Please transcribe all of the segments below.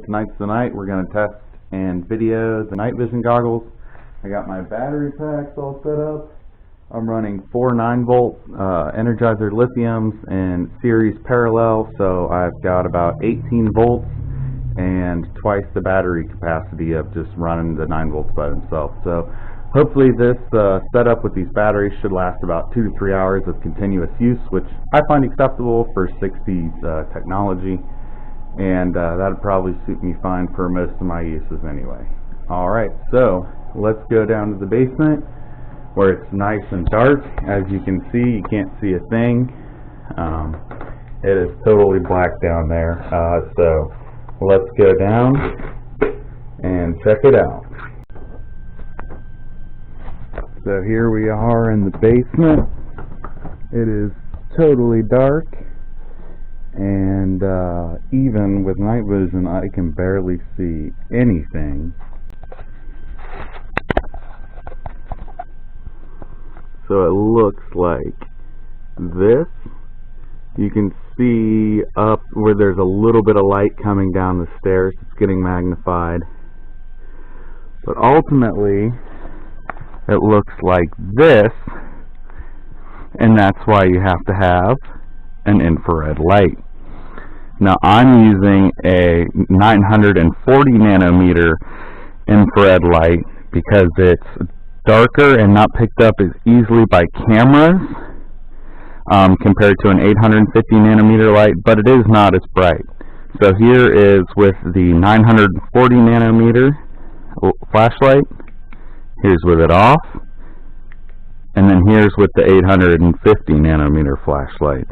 Tonight's the night we're going to test and video the night vision goggles. I got my battery packs all set up. I'm running 4 9-volt Energizer lithiums in series parallel, so I've got about 18 volts and twice the battery capacity of just running the 9 volts by themselves. So hopefully this setup with these batteries should last about 2 to 3 hours of continuous use, which I find acceptable for 60s technology. And that'd probably suit me fine for most of my uses anyway. Alright, so let's go down to the basement where it's nice and dark. As you can see, you can't see a thing. It is totally black down there. So let's go down and check it out. So here we are in the basement. It is totally dark. And even with night vision, I can barely see anything. So it looks like this. You can see up where there's a little bit of light coming down the stairs. It's getting magnified. But ultimately, it looks like this. And that's why you have to have an infrared light. Now I'm using a 940 nanometer infrared light because it's darker and not picked up as easily by cameras compared to an 850 nanometer light, but it is not as bright. So here is with the 940 nanometer flashlight, here's with it off, and then here's with the 850 nanometer flashlight.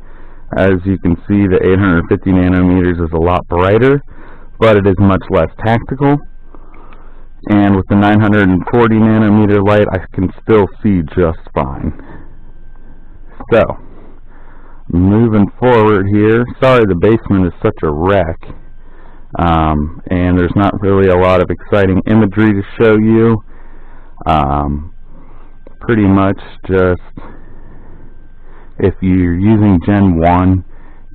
As you can see, the 850 nanometers is a lot brighter, but it is much less tactical. And with the 940 nanometer light, I can still see just fine. So, moving forward here, sorry the basement is such a wreck, and there's not really a lot of exciting imagery to show you. Pretty much just, if you're using Gen 1,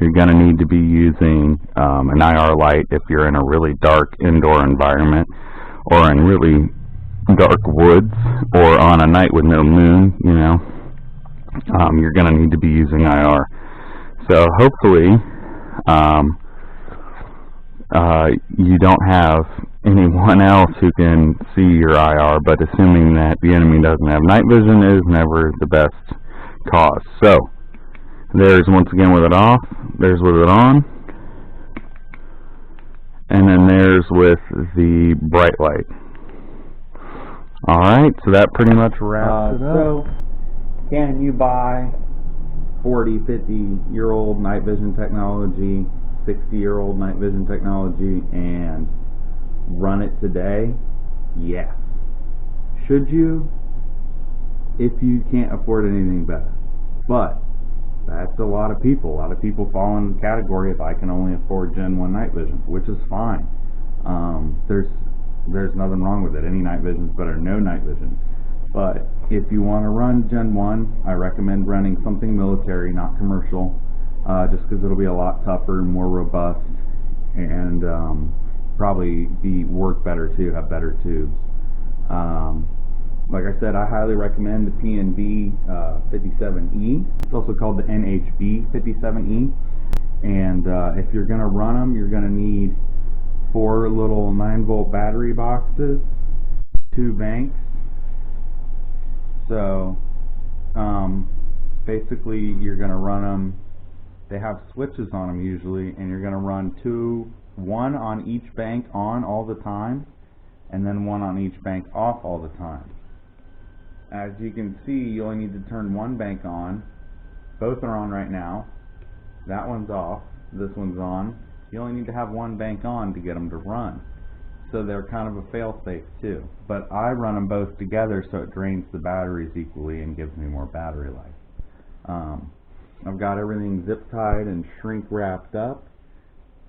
you're going to need to be using an IR light if you're in a really dark indoor environment or in really dark woods or on a night with no moon, you know. You're going to need to be using IR. So hopefully you don't have anyone else who can see your IR, but assuming that the enemy doesn't have night vision is never the best cause. So there's once again with it off, there's with it on, and then there's with the bright light. Alright, so that pretty much wraps it up. So can you buy 40, 50-year-old night vision technology, 60-year-old night vision technology and run it today? Yes. Should you? If you can't afford anything better. But that's a lot of people. A lot of people fall in the category of I can only afford Gen 1 night vision, which is fine. There's nothing wrong with it. Any night vision is better than no night vision. But if you want to run Gen 1, I recommend running something military, not commercial, just because it'll be a lot tougher, more robust, and probably work better too, have better tubes. Like I said, I highly recommend the PNV-57E. It's also called the NHB-57E. And if you're going to run them, you're going to need 4 little 9-volt battery boxes, 2 banks. So basically you're going to run them, they have switches on them usually, and you're going to run 1 on each bank on all the time, and then 1 on each bank off all the time. As you can see, you only need to turn 1 bank on. Both are on right now. That one's off. This one's on. You only need to have 1 bank on to get them to run. So they're kind of a fail-safe too. But I run them both together so it drains the batteries equally and gives me more battery life. I've got everything zip-tied and shrink-wrapped up.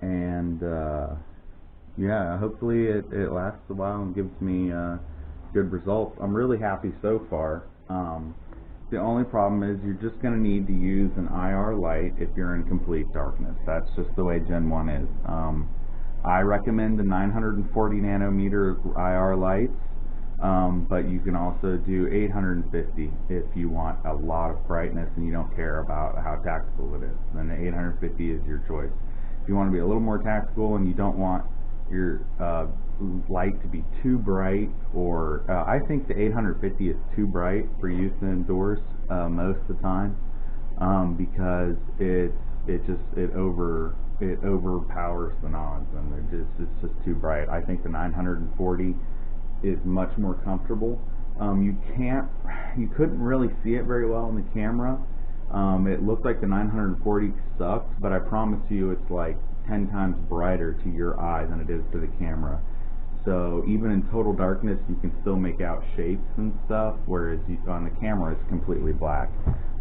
And yeah, hopefully it lasts a while and gives me good results. I'm really happy so far. The only problem is you're just going to need to use an IR light if you're in complete darkness. That's just the way Gen 1 is. I recommend the 940 nanometer IR lights, but you can also do 850 if you want a lot of brightness and you don't care about how tactical it is. Then the 850 is your choice. If you want to be a little more tactical and you don't want your light to be too bright, or I think the 850 is too bright for use indoors most of the time, because it overpowers the nods, and it's just too bright. I think the 940 is much more comfortable. You couldn't really see it very well in the camera. It looked like the 940 sucks, but I promise you it's like 10 times brighter to your eye than it is to the camera. So even in total darkness you can still make out shapes and stuff, whereas on the camera it's completely black.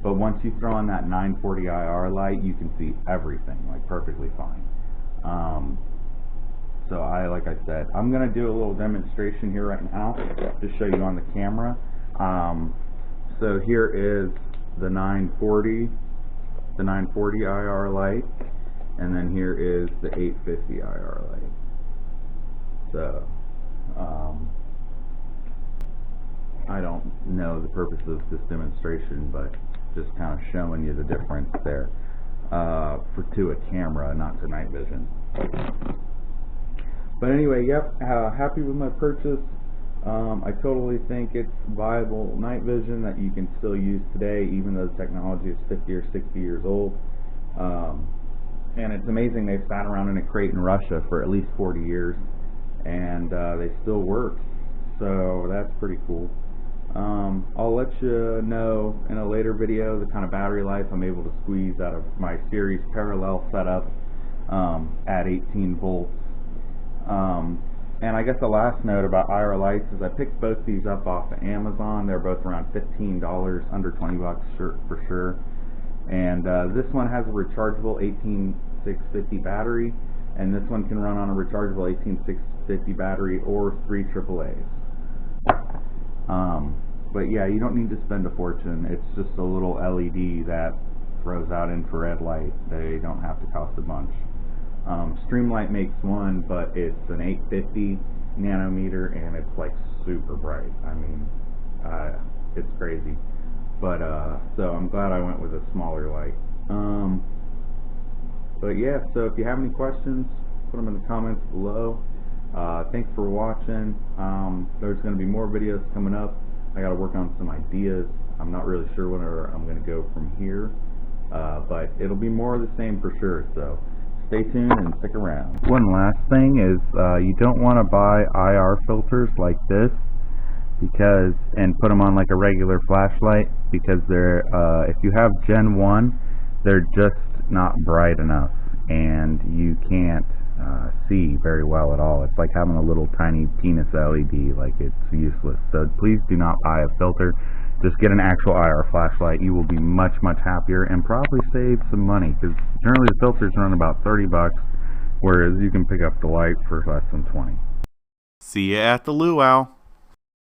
But once you throw on that 940 IR light, you can see everything like perfectly fine. So like I said, I'm going to do a little demonstration here right now to show you on the camera. So here is the 940 IR light, and then here is the 850 IR light. So I don't know the purpose of this demonstration, but just kind of showing you the difference there to a camera, not to night vision. But anyway, yep, happy with my purchase. I totally think it's viable night vision that you can still use today, even though the technology is 50 or 60 years old. And it's amazing they've sat around in a crate in Russia for at least 40 years, and they still work. So that's pretty cool. I'll let you know in a later video the kind of battery life I'm able to squeeze out of my series parallel setup at 18 volts. And I guess the last note about IR lights is I picked both these up off of Amazon. They're both around $15, under 20 bucks for sure. And this one has a rechargeable 18650 battery, and this one can run on a rechargeable 18650 battery or 3 AAAs. But yeah, you don't need to spend a fortune. It's just a little LED that throws out infrared light. They don't have to cost a bunch. Streamlight makes one, but it's an 850 nanometer, and it's like super bright. I mean, it's crazy. But so I'm glad I went with a smaller light. But yeah, so if you have any questions, put them in the comments below. Thanks for watching. There's going to be more videos coming up. I got to work on some ideas. I'm not really sure where I'm going to go from here, but it'll be more of the same for sure. So stay tuned and stick around. One last thing is you don't want to buy IR filters like this and put them on like a regular flashlight, because they're if you have Gen 1, they're just not bright enough, and you can't see very well at all. It's like having a little tiny penis LED, like it's useless. So please do not buy a filter. Just get an actual IR flashlight. You will be much happier and probably save some money, because generally the filters run about 30 bucks, whereas you can pick up the light for less than 20. See you at the luau.